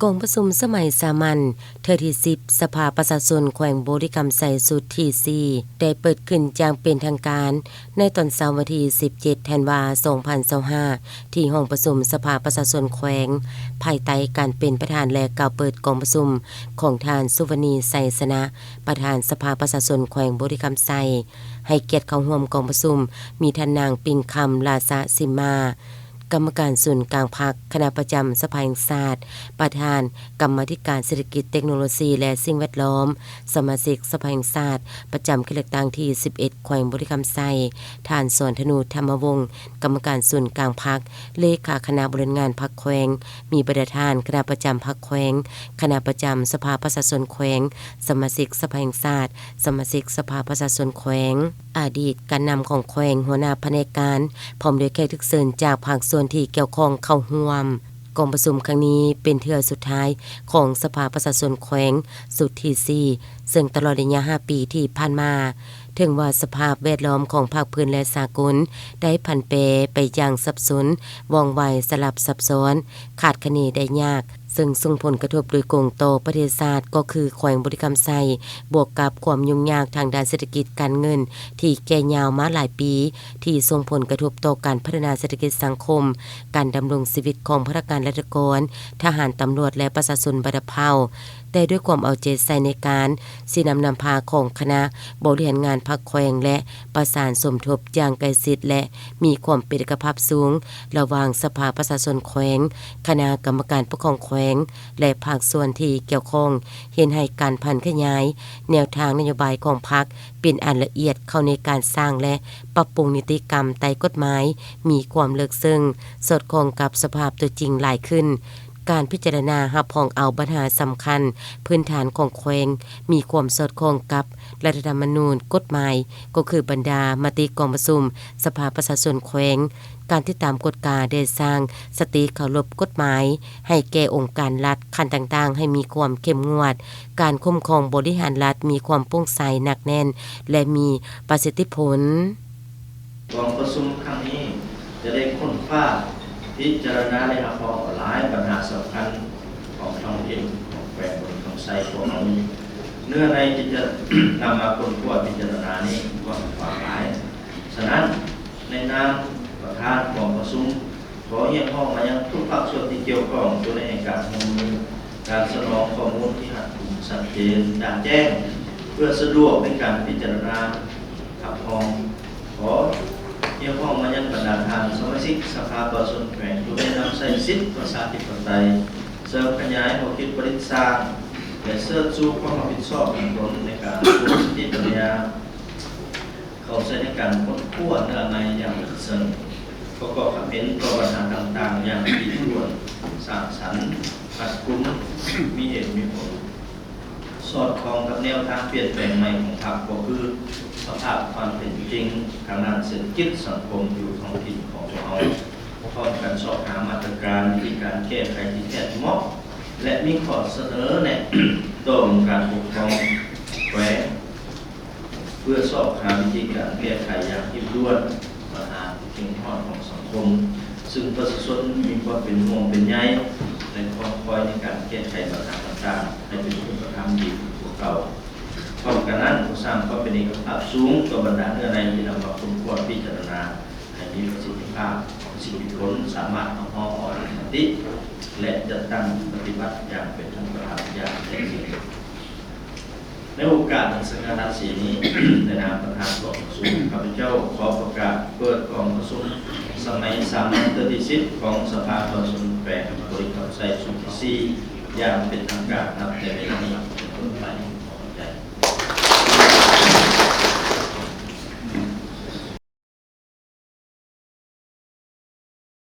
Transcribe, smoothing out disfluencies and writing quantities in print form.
กองประชุมสมัยสามัญเทื่อที่10สภาประชาชนแขวงบริกรรมไสสุดที่4ได้เปิดขึ้นอย่างเป็นทางการในตอนเสาร์วันที่17ธันวาคม2025ที่ห้องประชุมสภาประชาชนแขวงภายใต้การเป็นประธานและกล่าวเปิดกองประชุมของท่านสุวรรณีไสสนะประธานสภาประชาชนแขวงบริกรรมไสให้เกียรติเข้าร่วมกองประชุมมีท่านนางปิงคำลาสะสิมากรรมการส่วนกลางพรรคคณะประจำสภาแห่งชาติประธานกรรมาธิการเศรษฐกิจเทคโนโลยีและสิ่งแวดล้อมสมาชิกสภาแห่งชาติประจำเขตเลือกตั้งที่11แขวงบริกรรมไสท่านสอนธนูธรรมวงศ์กรรมการส่วนกลางพรรคเลขาคณะบริหารงานพรรคแขวงมีประธานคณะประจำพรรคแขวงคณะประจำสภาประชาชนแขวงสมาชิกสภาแห่งชาติสมาชิกสภาประชาชนแขวงอดีตการนำของแขวงหัวหน้าแผนกการพร้อมด้วยแขกทุกเชิญจากภาคส่วนที่เกี่ยวข้องเข้าร่วมกองประชุมครั้งนี้เป็นเทื่อสุดท้ายของสภาประชาชนแขวงสุดที่4ซึ่งตลอดระยะ5ปีที่ผ่านมาถึงว่าสภาพแวดล้อมของภาคพื้นและสากลได้ผันแปรไปอย่างสับสนว่องไวสลับซับซ้อนขาดคะเนได้ยากซึ่งส่งผลกระทบโดยตรงต่อประเทศชาติก็คือแขวงบริกรรมไสบวกกับความยุ่งยากทางด้านเศรษฐกิจการเงินที่แก่ยาวมาหลายปีที่ส่งผลกระทบต่อการพัฒนาเศรษฐกิจสังคมการดำรงชีวิตของพนักงานราชการทหารตำรวจและประชาชนบัดเผาแต่ด้วยความเอาใจใส่ในการสินำพาของคณะบริหารงานพรรคแขวงและประสานสมทบอย่างใกล้ชิดและมีความเป็นเอกภาพสูงระหว่างสภาประชาชนแขวงคณะกรรมการปกครองแขวงและภาคส่วนที่เกี่ยวข้องเห็นให้การพันขยายแนวทางนโยบายของพรรคเป็นอันละเอียดเข้าในการสร้างและปรับปรุงนิติกรรมใต้กฎหมายมีความลึกซึ้งสอดคล้องกับสภาพตัวจริงหลายขึ้นการพิจารณารับรองเอาปัญหาสำคัญพื้นฐานของแขวงมีความสอดคล้องกับรัฐธรรมนูญกฎหมายก็คือบรรดามติกองประชุมสภาประชาชนแขวงการติดตามกฎกาได้สร้างสติเคารพกฎหมายให้แก่องค์การรัฐขั้นต่างๆให้มีความเข้มงวดการคุ้มครองบริหารรัฐมีความโปร่งใสหนักแน่นและมีประสิทธิผลกองประชุมครั้งนี้จะได้ค้นคว้าพิจารณาในรับรองหลายปัญหาสำคัญของท้องถิ่นของแขวงบริกรรมไสของเราเนื้อในที่จะนำมาค้นคว้าพิจารณานี้ก็ความหมายฉะนั้นในนามประธานกองประชุมขอเรียกร้องมายังทุกภาคส่วนที่เกี่ยวข้องตัวในการดำเนินการสนองข้อมูลที่หักชัดเจนด่านแจ้งเพื่อสะดวกในการพิจารณาขับร้องขอเกี่ยวข้องมายังบรรดาทางสมาชิกสภาประชาชนแขวงโดยนำใส่สิทธิประชาธิปไตยเสริมขยายหัวคิดบริษัทและเสริมสู่ความรับผิดชอบของตนในการดูสติปัญญาเข้าใช้ในการค้นคว้าเนื้อในอย่างลึกซึ้งประกอบกับเป็นต่อปัญหาต่างๆอย่างถี่ถ้วนสร้างสรรค์ขัดกุมมีเหตุมีผลสอดคล้องกับแนวทางเปลี่ยนแปลงใหม่ของพรรคก็คือสภาพความเป็นจริงทางด้านเศรษฐกิจสังคมอยู่ท้องถิ่นของเราพร้อมกันสอบหามาตรการวิธีการแก้ไขที่แท้เหมาะและมีข้อเสนอแนะต่อการปกครองแขวงเพื่อสอบหาวิธีการแก้ไขอย่างยิ่งยวดปัญหาสิ่งทอดของสังคมซึ่งประชาชนมีความเป็นห่วงเป็นใยในความคอยในการแก้ไขปัญหาต่างๆให้เป็นผู้กระทำดีกว่าเก่าพร้อมกันนั้นผู้สร้างก็เป็นเอกภาพสูงต่อบรรดาเนื้อในที่นำมาค้นคว้าพิจารณาให้มีประสิทธิภาพสิทธิผลสามารถเอาออกมติและจัดตั้งปฏิบัติอย่างเป็นธรรมอย่างแท้จริงในโอกาสสังฆทานสีนี้ ในนามประธานกองประชุมข้าพเจ้าขอประกาศเปิดกองประชุมสมัยสามัญที่10ของสภาประชาชนแขวงบริกรรมไสสุดที่4อย่างเป็นทางการนับแต่เวลานี้เป็นต้นไป